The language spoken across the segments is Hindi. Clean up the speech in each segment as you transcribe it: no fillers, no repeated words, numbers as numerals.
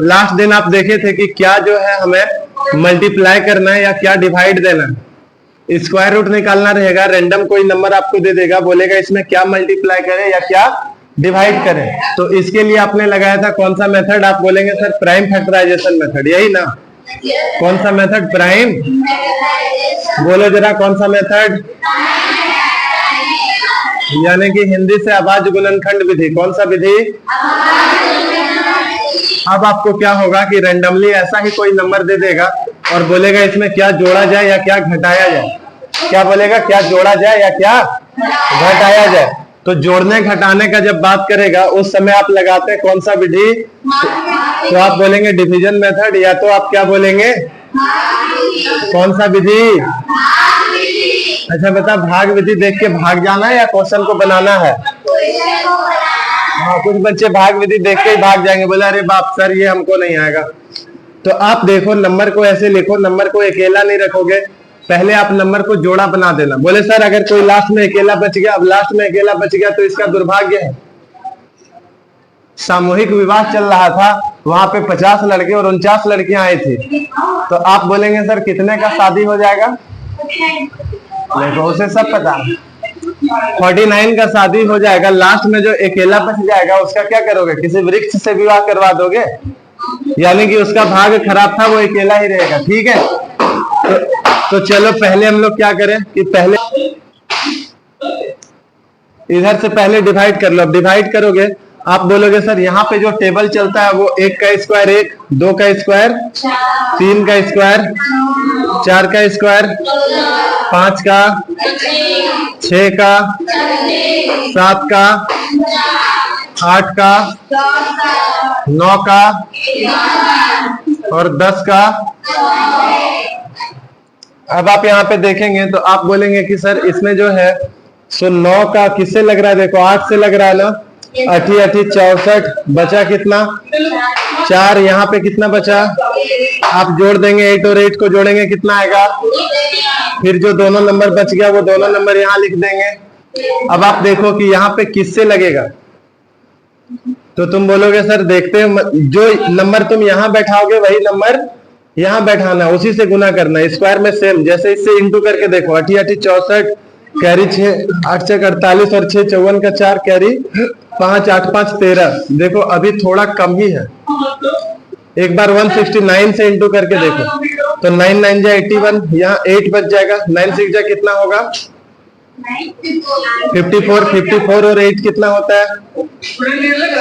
लास्ट दिन आप देखे थे कि क्या जो है हमें मल्टीप्लाई करना है या क्या डिवाइड देना है। स्क्वायर रूट निकालना रहेगा, रैंडम कोई नंबर आपको दे देगा, बोलेगा इसमें क्या मल्टीप्लाई करें या क्या डिवाइड करें। तो इसके लिए आपने लगाया था कौन सा मेथड? आप बोलेंगे सर प्राइम फैक्टराइजेशन मेथड, यही ना? कौन सा मेथड? प्राइम। बोलो जरा कौन सा मेथड? यानी कि हिंदी से अभाज्य गुणनखंड विधि। कौन सा विधि? अब आपको क्या होगा कि रैंडमली ऐसा ही कोई नंबर दे देगा और बोलेगा इसमें क्या जोड़ा जाए या क्या घटाया जाए। क्या बोलेगा? क्या जोड़ा जाए या क्या घटाया जाए। तो जोड़ने घटाने का जब बात करेगा उस समय आप लगाते हैं कौन सा विधि? तो आप बोलेंगे डिवीजन मेथड, या तो आप क्या बोलेंगे? कौन सा विधि? अच्छा बता, भाग विधि देख के भाग जाना है या क्वेश्चन को बनाना है? हाँ, कुछ बच्चे भाग विधि देख के ही भाग जाएंगे, बोले अरे बाप सर ये हमको नहीं आएगा। तो आप देखो नंबर को ऐसे लिखो, नंबर को अकेला नहीं रखोगे, पहले आप नंबर को जोड़ा बना देना। बोले सर अगर कोई लास्ट में अकेला बच गया, अब लास्ट में अकेला बच गया तो इसका दुर्भाग्य है। सामूहिक विवाह चल रहा था, वहां पे 50 लड़के और 49 लड़कियां आई थी, तो आप बोलेंगे सर कितने का शादी हो जाएगा? देखो उसे सब पता, 49 का शादी हो जाएगा। लास्ट में जो अकेला बच जाएगा उसका क्या करोगे? किसी वृक्ष से विवाह करवा दोगे, यानी कि उसका भाग्य खराब था, वो अकेला ही रहेगा। ठीक है, तो चलो पहले हम लोग क्या करें कि पहले इधर से पहले डिवाइड कर लो। अब डिवाइड करोगे आप बोलोगे सर यहाँ पे जो टेबल चलता है वो 1 का स्क्वायर 1, 2 का स्क्वायर 3 का स्क्वायर 4 का स्क्वायर 5 का 6 का 7 का 8 का 9 का और 10 का। अब आप यहाँ पे देखेंगे तो आप बोलेंगे कि सर इसमें जो है सो 9 का किससे लग रहा है? देखो 8 से लग रहा है ना, 8 8 64, बचा कितना? 4। यहाँ पे कितना बचा? आप जोड़ देंगे 8 और 8 को जोड़ेंगे कितना आएगा? फिर जो दोनों नंबर बच गया वो दोनों नंबर यहाँ लिख देंगे। अब आप देखो कि यहाँ पे किससे लगेगा, तो तुम बोलोगे सर देखते हो जो नंबर तुम यहाँ बैठाओगे वही नंबर यहाँ बैठाना, उसी से गुना करना है। स्क्वायर में सेम, जैसे इससे इंटू करके देखो, 8 8 64 कैरी 6, 8 6 48 और 6 54 का 4 कैरी 5 8 5 13। देखो अभी थोड़ा कम ही है। एक बार 169 से इंटू करके देखो तो 9 9 जा 81, यहाँ 8 बच जाएगा। 9 6 जा कितना होगा? 54। 54 और 8 कितना होता है?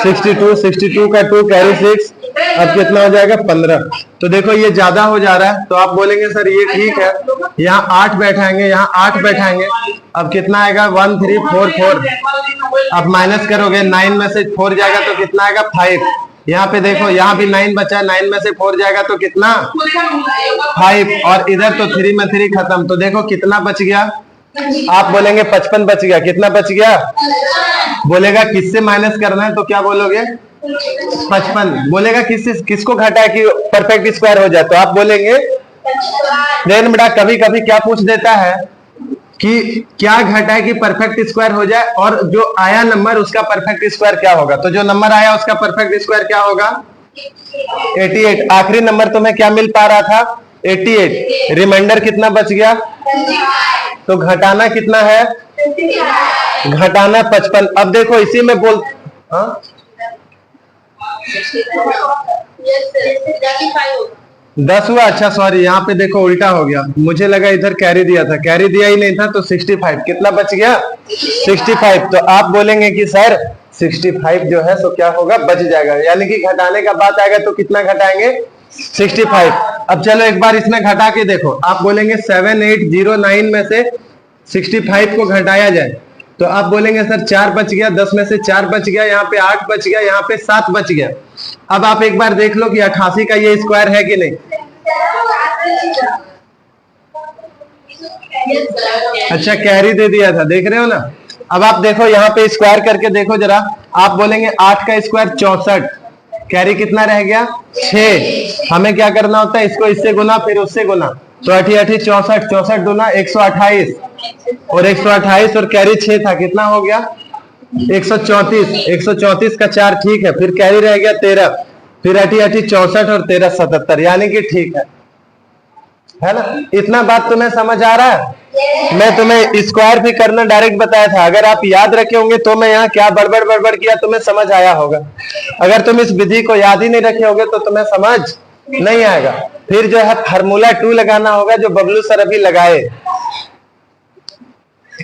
62। 62 का 2 कैरी 6, अब कितना हो जाएगा? 15। तो देखो ये ज्यादा हो जा रहा है, तो आप बोलेंगे सर ये ठीक है, यहाँ 8 बैठाएंगे, यहाँ 8 बैठाएंगे, अब कितना आएगा? 1 3 4 4। अब माइनस करोगे, 9 में से 4 जाएगा तो कितना आएगा? 5। यहाँ पे देखो यहाँ भी 9 बचा है, 9 में से 4 जाएगा तो कितना? 5। और इधर तो 3 में 3 खत्म, तो देखो कितना बच गया? आप बोलेंगे 55 बच गया। कितना बच गया? बोलेगा किससे माइनस करना है तो क्या बोलोगे? 55। बोलेगा किसको घटाए कि परफेक्ट स्क्वायर हो जाए, तो आप बोलेंगे देन बेटा कभी कभी क्या पूछ देता है कि क्या घटाए कि परफेक्ट स्क्वायर हो जाए, और जो आया नंबर उसका परफेक्ट स्क्वायर क्या होगा। तो जो नंबर आया उसका परफेक्ट स्क्वायर क्या होगा? 88। आखिरी नंबर तुम्हें क्या मिल पा रहा था? 88। रिमाइंडर कितना बच गया? तो घटाना कितना है? घटाना 55। अब देखो इसी में बोल, हाँ 10 हुआ। अच्छा सॉरी, यहाँ पे देखो उल्टा हो गया, मुझे लगा इधर कैरी दिया था, कैरी दिया ही नहीं था, तो 65। कितना बच गया? 65। तो आप बोलेंगे कि सर 65 जो है तो क्या होगा? बच जाएगा, यानी कि घटाने का बात आएगा तो कितना घटाएंगे? 65। अब चलो एक बार इसमें घटा के देखो, आप बोलेंगे 7809 में से 65 को घटाया जाए, तो आप बोलेंगे सर 4 बच गया, 10 में से 4 बच गया, यहाँ पे 8 बच गया, यहाँ पे 7 बच गया। अब आप एक बार देख लो कि 88 का ये स्क्वायर है कि नहीं। अच्छा कैरी दे दिया था, देख रहे हो ना। अब आप देखो यहाँ पे स्क्वायर करके देखो जरा, आप बोलेंगे 8 का स्क्वायर 64, कैरी कितना रह गया? 6। हमें क्या करना होता है? इसको इससे गुना फिर उससे गुना, तो 8 8 64, 64 दूना 128 और 128 और कैरी 6 था, कितना हो गया? 134। 134 का 4 ठीक है, फिर कैरी रह गया 13। फिर 80 64 और 13 77, यानी कि ठीक है ना? इतना बात तुम्हें समझ आ रहा है? मैं तुम्हें स्क्वायर भी करना डायरेक्ट बताया था, अगर आप याद रखे होंगे तो मैं यहाँ क्या बड़बड़ बड़बड़ किया तुम्हें समझ आया होगा। अगर तुम इस विधि को याद ही नहीं रखे होगे तो तुम्हें समझ नहीं आएगा। फिर जो है फार्मूला 2 लगाना होगा, जो बबलू सर अभी लगाए।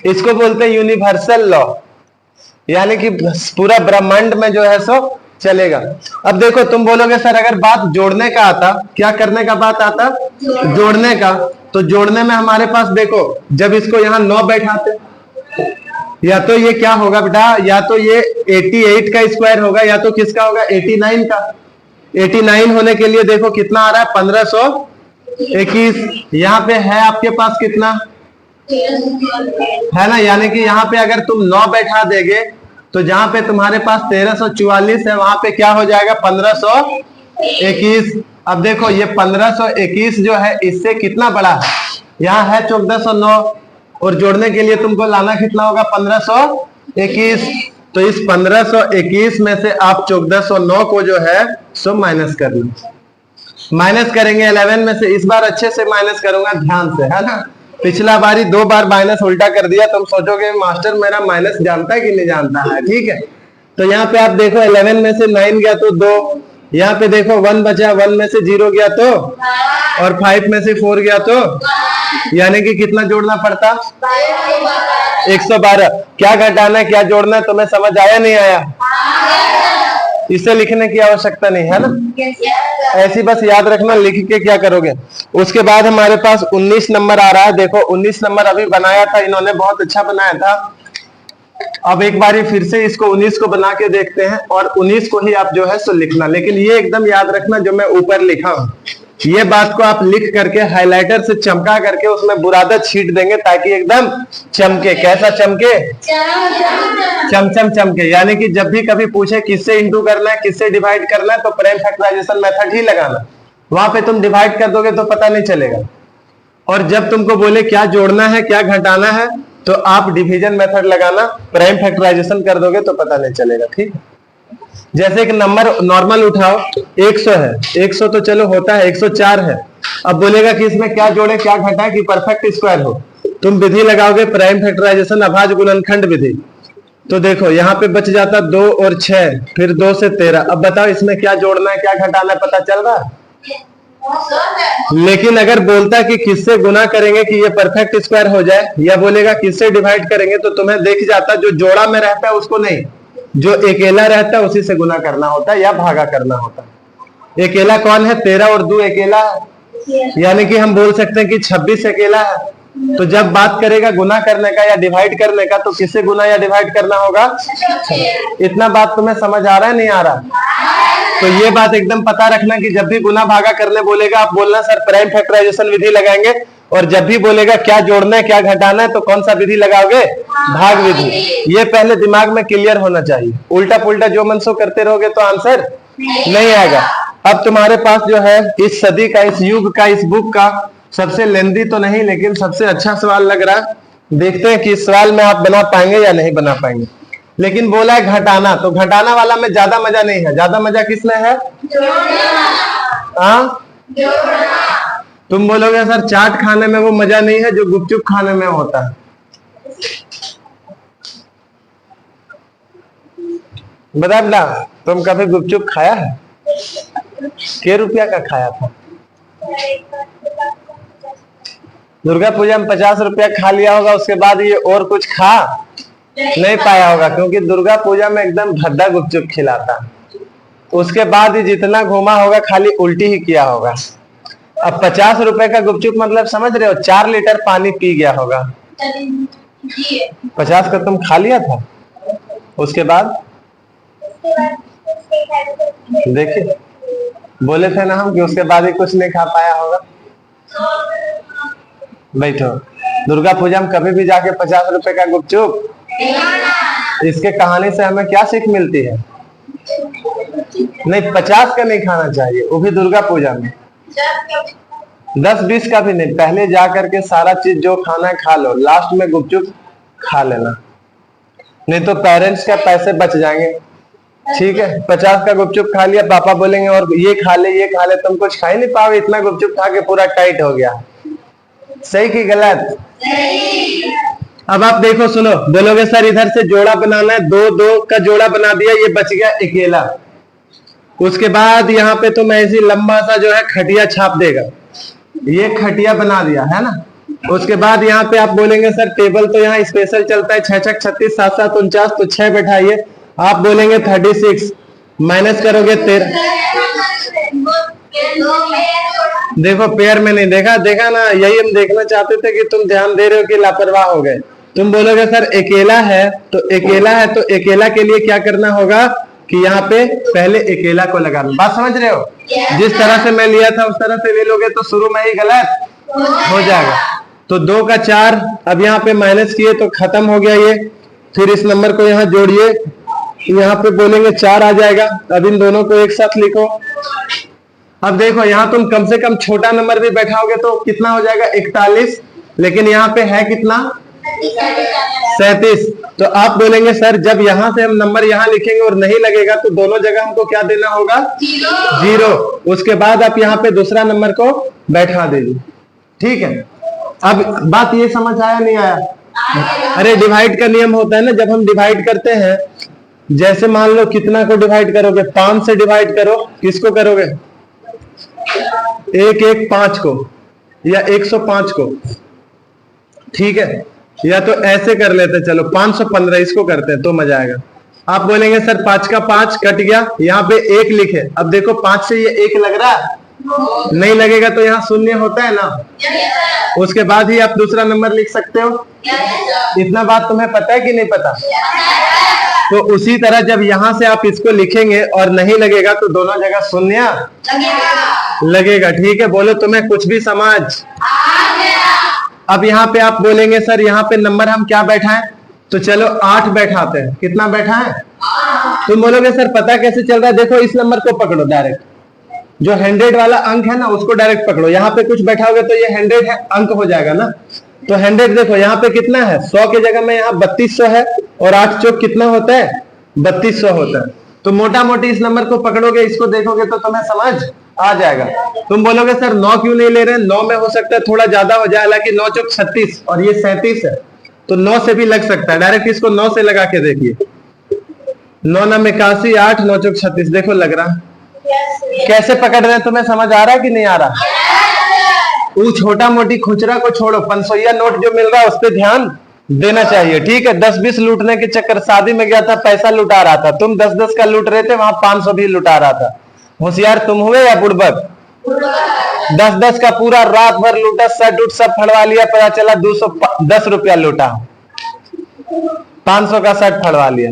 इसको बोलते हैं यूनिवर्सल लॉ, यानी कि पूरा ब्रह्मांड में जो है सो चलेगा। अब देखो तुम बोलोगे सर अगर बात जोड़ने का आता, क्या करने का बात आता? जोड़ने का। तो जोड़ने में हमारे पास देखो, जब इसको यहाँ 9 बैठाते, या तो ये क्या होगा बेटा, या तो ये 88 का स्क्वायर होगा, या तो किसका होगा? 89 का। 89 होने के लिए देखो कितना आ रहा है? 1521। यहाँ पे है आपके पास कितना है ना, यानी कि यहाँ पे अगर तुम 9 बैठा देगे तो जहां पे तुम्हारे पास 1344 है वहां पे क्या हो जाएगा? 1521। अब देखो ये 1521 जो है इससे कितना बड़ा है? यहाँ है 1409, और जोड़ने के लिए तुमको लाना कितना होगा? 1521। तो इस 1521 में से आप 1409 को जो है सो माइनस कर लो। माइनस करेंगे 11 में से, इस बार अच्छे से माइनस करूंगा ध्यान से, है ना? पिछला बारी 2 बार माइनस उल्टा कर दिया, तुम सोचोगे मास्टर मेरा माइनस जानता है कि नहीं जानता है। ठीक है, तो यहाँ पे आप देखो 11 में से 9 गया तो 2, यहाँ पे देखो 1 बचा, 1 में से 0 गया तो, और 5 में से 4 गया तो, यानी कि कितना जोड़ना पड़ता? 112। क्या घटाना है क्या जोड़ना है तुम्हें समझ आया नहीं आया? इसे लिखने की आवश्यकता नहीं है ना, ऐसी बस याद रखना, लिख के क्या करोगे। उसके बाद हमारे पास 19 नंबर आ रहा है। देखो 19 नंबर अभी बनाया था इन्होंने, बहुत अच्छा बनाया था। अब एक बार फिर से इसको 19 को बना के देखते हैं, और 19 को ही आप जो है सो लिखना, लेकिन ये एकदम याद रखना जो मैं ऊपर लिखा हूं, ये बात को आप लिख करके हाइलाइटर से चमका करके उसमें बुरादा छीट देंगे ताकि एकदम चमके। कैसा चमके? चमचम चमके। यानी कि जब भी कभी पूछे किससे इंटू करना है, किससे डिवाइड करना है, तो प्राइम फैक्टराइजेशन मेथड ही लगाना। वहां पे तुम डिवाइड कर दोगे तो पता नहीं चलेगा, और जब तुमको बोले क्या जोड़ना है क्या घटाना है तो आप डिवीजन मेथड लगाना, प्राइम फैक्टराइजेशन कर दोगे तो पता नहीं चलेगा। ठीक है, जैसे एक नंबर नॉर्मल उठाओ, 100 है, 100 तो चलो होता है, 104 है। अब बोलेगा कि इसमें क्या जोड़े क्या घटाए कि परफेक्ट स्क्वायर हो, तुम विधि लगाओगे प्राइम फैक्टराइजेशन अभाज्य गुणनखंड विधि। तो देखो यहाँ पे बच जाता 2 और 6, फिर 2 से 13। अब बताओ इसमें क्या जोड़ना है क्या घटाना है, पता चल रहा है? लेकिन अगर बोलता कि किससे गुना करेंगे कि ये परफेक्ट स्क्वायर हो जाए, या बोलेगा किससे डिवाइड करेंगे, तो तुम्हें देख जाता जो जोड़ा में रहता है उसको नहीं, जो अकेला रहता है उसी से गुना करना होता है या भागा करना होता है। अकेला कौन है? 13 और 2 अकेला है, यानी कि हम बोल सकते हैं कि 26 अकेला है। तो जब बात करेगा गुना करने का या डिवाइड करने का, तो किससे गुना या डिवाइड करना होगा? इतना बात तुम्हें समझ आ रहा है नहीं आ रहा? तो ये बात एकदम पता रखना कि जब भी गुना भागा करने बोलेगा आप बोलना सर प्राइम फैक्टराइजेशन विधि लगाएंगे, और जब भी बोलेगा क्या जोड़ना है क्या घटाना है तो कौन सा विधि लगाओगे? भाग विधि। ये पहले दिमाग में क्लियर होना चाहिए, उल्टा पुल्टा जो मन सो करते रहोगे तो आंसर नहीं आएगा। अब तुम्हारे पास जो है इस सदी का, इस युग का, इस बुक का सबसे लेंदी तो नहीं लेकिन सबसे अच्छा सवाल लग रहा है। देखते हैं कि इस सवाल में आप बना पाएंगे या नहीं बना पाएंगे। लेकिन बोला है घटाना, तो घटाना वाला में ज्यादा मजा नहीं है, ज्यादा मजा किसमें है? हाँ, तुम बोलोगे सर चाट खाने में वो मजा नहीं है जो गुपचुप खाने में होता है। बता बेटा, तुम कभी गुपचुप खाया है? के रुपया का खाया था? दुर्गा पूजा में 50 रुपया खा लिया होगा, उसके बाद ये और कुछ खा नहीं पाया होगा, क्योंकि दुर्गा पूजा में एकदम भद्दा गुपचुप खिलाता। उसके बाद ही जितना घूमा होगा खाली उल्टी ही किया होगा। अब 50 रुपए का गुपचुप मतलब समझ रहे हो, 4 लीटर पानी पी गया होगा। 50 का तुम खा लिया था, उसके बाद देखिए बोले थे ना हम कि उसके बाद ही कुछ नहीं खा पाया होगा। बैठो, दुर्गा पूजा में कभी भी जाके 50 रुपए का गुपचुप, इसके कहानी से हमें क्या सीख मिलती है? नहीं, 50 का नहीं खाना चाहिए, वो भी दुर्गा पूजा में। 10-20 का भी नहीं, पहले जा करके सारा चीज जो खाना है खा लो, लास्ट में गुपचुप खा लेना, नहीं तो पेरेंट्स का पैसे बच जाएंगे। ठीक है, 50 का गुपचुप खा लिया, पापा बोलेंगे और ये खा ले ये खा ले, तुम कुछ खा ही नहीं पाओगे, इतना गुपचुप खा के पूरा टाइट हो गया। सही कि गलत? अब आप देखो, सुनो, बोलोगे सर इधर से जोड़ा बनाना है, दो दो का जोड़ा बना दिया, ये बच गया अकेला। उसके बाद यहाँ पे तुम ऐसी लंबा सा जो है खटिया छाप देगा, ये खटिया बना दिया है ना। उसके बाद यहाँ पे आप बोलेंगे सर टेबल तो यहाँ स्पेशल चलता है, 6 6 36 7 7 49, तो 6 बैठाइए। आप बोलेंगे 36, माइनस करोगे 13। देखो पेयर में नहीं देखा, देखा ना, यही हम देखना चाहते थे कि तुम ध्यान दे रहे हो कि लापरवाह हो गए। तुम बोलोगे सर अकेला है, तो अकेला है तो अकेला के लिए क्या करना होगा कि यहाँ पे पहले अकेला को लगाना। बात समझ रहे हो? जिस तरह से मैं लिया था उस तरह से ले लोगे तो शुरू में ही गलत हो जाएगा। तो 2 का 4, अब यहाँ पे माइनस किए तो खत्म हो गया ये। फिर इस नंबर को यहाँ जोड़िए, यहाँ पे बोलेंगे 4 आ जाएगा। अब इन दोनों को एक साथ लिखो। अब देखो यहाँ तुम कम से कम छोटा नंबर भी बैठाओगे तो कितना हो जाएगा 41, लेकिन यहाँ पे है कितना 37। तो आप बोलेंगे सर जब यहाँ से हम नंबर यहाँ लिखेंगे और नहीं लगेगा तो दोनों जगह हमको क्या देना होगा? 0। उसके बाद आप यहाँ पे दूसरा नंबर को बैठा दीजिए। ठीक है, अब बात ये समझ आया नहीं आया? अरे डिवाइड का नियम होता है ना, जब हम डिवाइड करते हैं, जैसे मान लो कितना को डिवाइड करोगे? 5 से डिवाइड करो। किसको करोगे? 1 1 5 को या 105 को। ठीक है, या तो ऐसे कर लेते, चलो 515 इसको करते हैं तो मजा आएगा। आप बोलेंगे सर 5 का 5 कट गया, यहाँ पे 1 लिखे। अब देखो 5 से ये 1 लग रहा है? नहीं लगेगा तो यहाँ शून्य होता है ना। उसके बाद ही आप दूसरा नंबर लिख सकते हो। इतना बात तुम्हें पता है कि नहीं पता? तो उसी तरह जब यहाँ से आप इसको लिखेंगे और नहीं लगेगा तो दोनों जगह शून्य लगेगा। ठीक है, बोलो तुम्हें कुछ भी समझ? अब यहाँ पे आप बोलेंगे सर यहाँ पे नंबर हम क्या बैठाएं? तो चलो 8 बैठाते हैं। कितना बैठा है? तुम बोलोगे सर पता कैसे चल रहा है? देखो इस नंबर को पकड़ो, डायरेक्ट जो 100 वाला अंक है ना उसको डायरेक्ट पकड़ो। यहाँ पे कुछ बैठाओगे तो ये 100 है, अंक हो जाएगा ना। तो 100 देखो यहाँ पे कितना है? 100 की जगह में यहाँ 3200 है, और 8 चौक कितना होता है? 3200 होता है। तो मोटा मोटी इस नंबर को पकड़ोगे, इसको देखोगे तो तुम्हें समझ आ जाएगा। तुम बोलोगे सर 9 क्यों नहीं ले रहे? 9 में हो सकता है थोड़ा ज्यादा हो जाए, हालांकि 9 चौक 36 और ये 37 है, तो 9 से भी लग सकता है। डायरेक्ट इसको 9 से लगा के देखिए। 9 9 81, 8 9 चौक 36, देखो लग रहा। कैसे पकड़ रहे हैं तुम्हें समझ आ रहा है कि नहीं आ रहा? वो छोटा मोटी खुचरा को छोड़ो, 500 नोट जो मिल रहा है उस पर ध्यान देना चाहिए। ठीक है, 10-20 लूटने के चक्कर, शादी में गया था पैसा लुटा रहा था, तुम 10-10 का लूट रहे थे, वहां 500 भी लुटा रहा था। होशियार तुम हुए या बुड़बक? 10-10 का पूरा रात भर लूटा, शर्ट उट सब फड़वा लिया, पता चला 210 रुपया लूटा, 500 का शर्ट फड़वा लिया।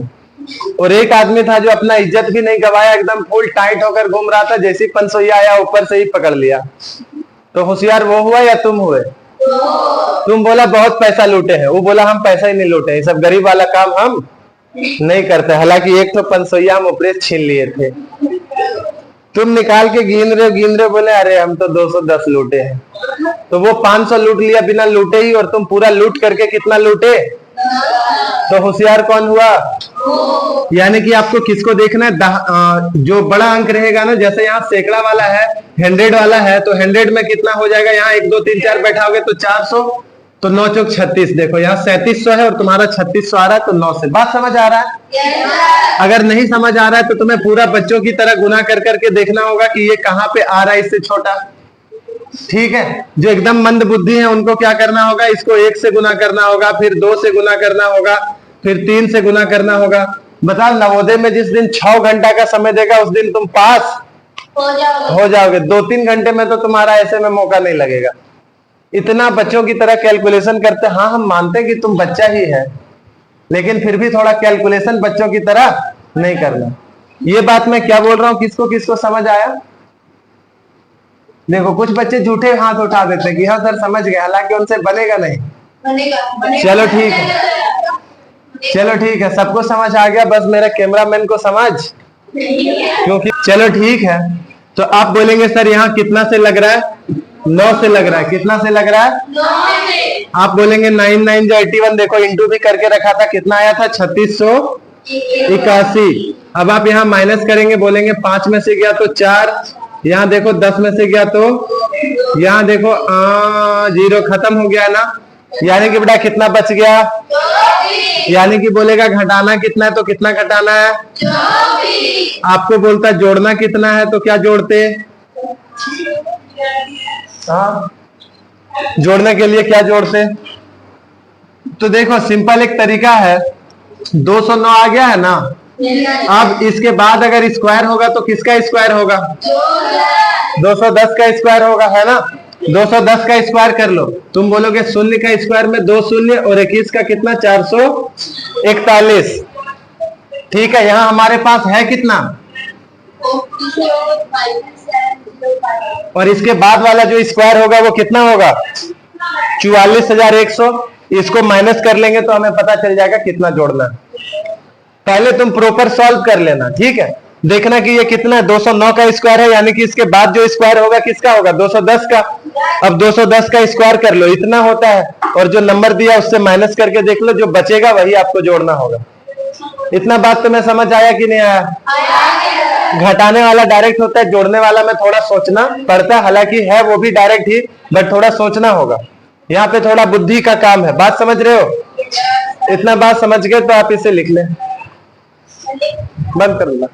और एक आदमी था जो अपना इज्जत भी नहीं गवाया, एकदम फुल टाइट होकर घूम रहा था, जैसे 500 आया ऊपर से ही पकड़ लिया। तो होशियार वो हुआ या तुम हुए? तुम बोला बहुत पैसा लूटे हैं, वो बोला हम पैसा ही नहीं लूटे, सब गरीब वाला काम हम नहीं करते। हालांकि एक तो 500 हम ऊपर छीन लिए थे। तुम निकाल के गिन रहे बोले अरे हम तो 210 लूटे हैं। तो वो 500 लूट लिया बिना लूटे ही, और तुम पूरा लूट करके कितना लूटे? तो होशियार कौन हुआ? यानी कि आपको किसको देखना है? जो बड़ा अंक रहेगा ना, जैसे यहाँ सैकड़ा वाला है, 100 वाला है, तो 100 में कितना हो जाएगा? यहाँ 1 2 3 4 बैठाओगे तो 400, तो 9 चौक 36, देखो यहाँ 3700 है और तुम्हारा 3600 आ रहा है, तो 9 से। बात समझ आ रहा है? अगर नहीं समझ आ रहा है तो तुम्हें पूरा बच्चों की तरह गुना कर करके देखना होगा कि ये कहाँ पे आ रहा है इससे छोटा। ठीक है, जो एकदम मंद बुद्धि है उनको क्या करना होगा? इसको 1 से गुना करना होगा, फिर 2 से गुना करना होगा, फिर 3 से गुना करना होगा। बता, नवोदय में जिस दिन 6 घंटा का समय देगा उस दिन तुम पास हो जाओगे। 2-3 घंटे में तो तुम्हारा ऐसे में मौका नहीं लगेगा। इतना बच्चों की तरह कैलकुलेशन करते। हाँ, हम मानते हैं कि तुम बच्चा ही है, लेकिन फिर भी थोड़ा कैलकुलेशन बच्चों की तरह नहीं करना। ये बात मैं क्या बोल रहा हूँ, किसको किसको समझ आया? देखो कुछ बच्चे झूठे हाथ उठा देते हैं कि हाँ सर समझ गए, हालांकि उनसे बनेगा नहीं। चलो ठीक है, चलो ठीक है, सबको समझ आ गया, बस मेरा कैमरामैन को समझ, क्योंकि चलो ठीक है। तो आप बोलेंगे सर यहाँ कितना से लग रहा है? 9 से लग रहा है। कितना से लग रहा है? 9 से। आप बोलेंगे 9 9 जो 81, देखो इंटू भी करके रखा था, कितना आया था? 3600 81। अब आप यहाँ माइनस करेंगे, बोलेंगे 5 में से गया तो 4, यहाँ देखो 10 में से गया तो, यहाँ देखो 0 खत्म हो गया ना। यानी कि बेटा कितना बच गया? यानी कि बोलेगा घटाना कितना है तो कितना घटाना है? आपको बोलता है जोड़ना कितना है तो क्या जोड़ते? हाँ, जोड़ने के लिए क्या जोड़ते? तो देखो सिंपल एक तरीका है, 209 आ गया है ना। अब इसके बाद अगर स्क्वायर होगा तो किसका स्क्वायर होगा? 210 का स्क्वायर होगा, है ना। 210 का स्क्वायर कर लो, तुम बोलोगे शून्य का स्क्वायर में 2 शून्य और 21 का कितना? 441। ठीक है, यहाँ हमारे पास है कितना? और इसके बाद वाला जो स्क्वायर होगा वो कितना होगा? 44,100। इसको माइनस कर लेंगे तो हमें पता चल जाएगा कितना जोड़ना है। पहले तुम प्रॉपर सॉल्व कर लेना, ठीक है। देखना कि ये कितना है, 209 का स्क्वायर है, यानी कि इसके बाद जो स्क्वायर होगा किसका होगा? 210 का। अब 210 का स्क्वायर कर लो, इतना होता है, और जो नंबर दिया उससे माइनस करके देख लो, जो बचेगा वही आपको जोड़ना होगा। इतना बात तुम्हें समझ आया कि नहीं आया? घटाने वाला डायरेक्ट होता है, जोड़ने वाला में थोड़ा सोचना पड़ता है, हालांकि है वो भी डायरेक्ट ही, बट थोड़ा सोचना होगा। यहाँ पे थोड़ा बुद्धि का काम है। बात समझ रहे हो? इतना बात समझ गए तो आप इसे लिख लें। बंद कर लो।